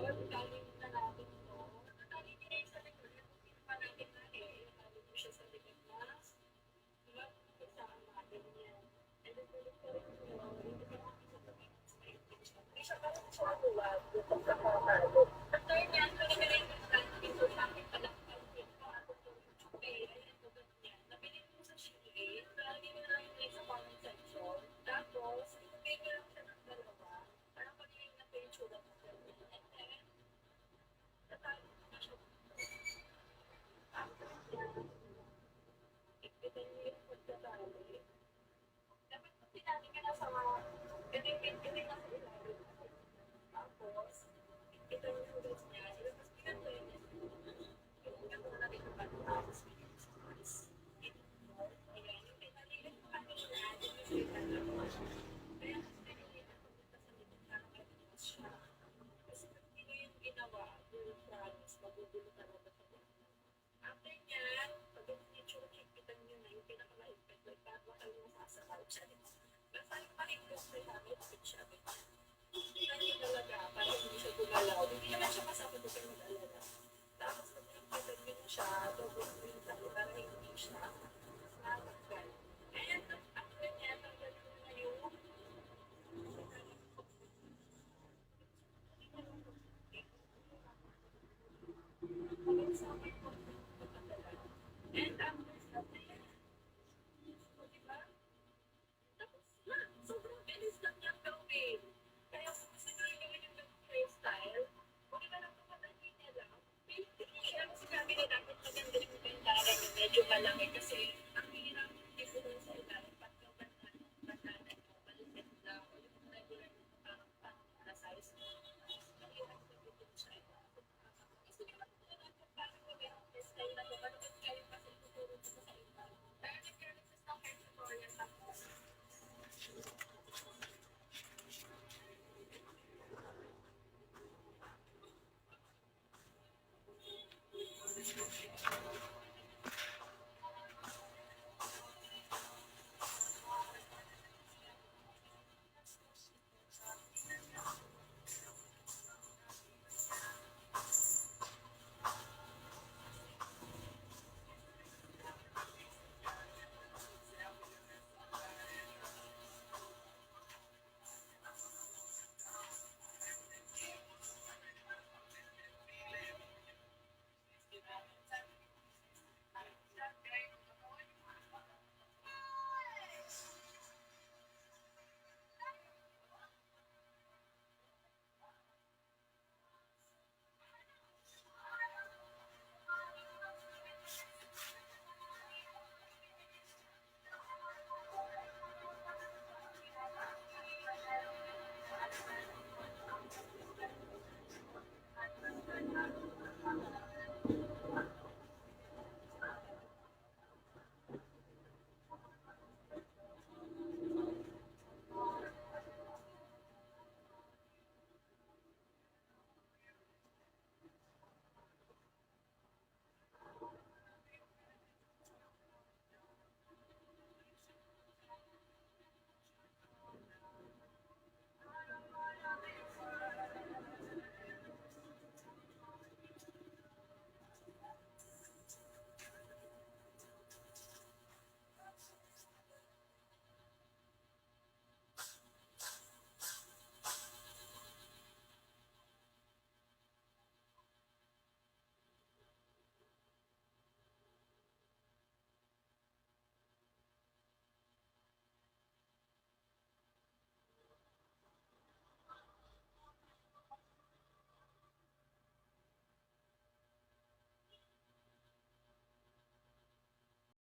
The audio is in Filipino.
Galing na natin 'to. Natali niya yung sa likod, hindi pa natin natali mo siya sa likod na wala kasama natin yan. And then tulog pa rin yun, hindi pa natin sa tabi sa intention. Hindi siya parang siya maluwag, yung sa kakalo. After niyan, pinagaling ko na dito sa akin palakpan. Yung paano ko yung chupe, ayan, tulad niya. Nabili ko sa Shein, lagi mo na yung link sa comment section. Tapos, ibigay ko lang siya ng dalawa. Parang pag-iing na po yung tsura mo. And then, natali ko na siya. After niyan, ipitan niyo yung pagkatali. Dapat kung tinali ka na sa itin na sa ilalim. Tapos, ipitan niyo ulit niya. Ilabas niyo yung toilet. Yung gano'n na rin ang pagkatapos niyo sa mas. Ayan, yung pinalilit ko kami siya, yung ipitan na ko. Kaya mas pinilitan ko dito sa likod para malinis siya. Kasi pag hindi yung ginawa, yung promise, magugulo talaga sa likod. After nyan, pag yung chikitan nyo na yung pinakamahigpit, like bago kayo masasakal siya, di ba? Basta yung mahigpit sa gamit, fit siya, di ba? Tingnan nyo talaga, para hindi siya gumalaw. Hindi naman siya masakit kung mag-alala. Tapos pag yung chikitan nyo na siya, double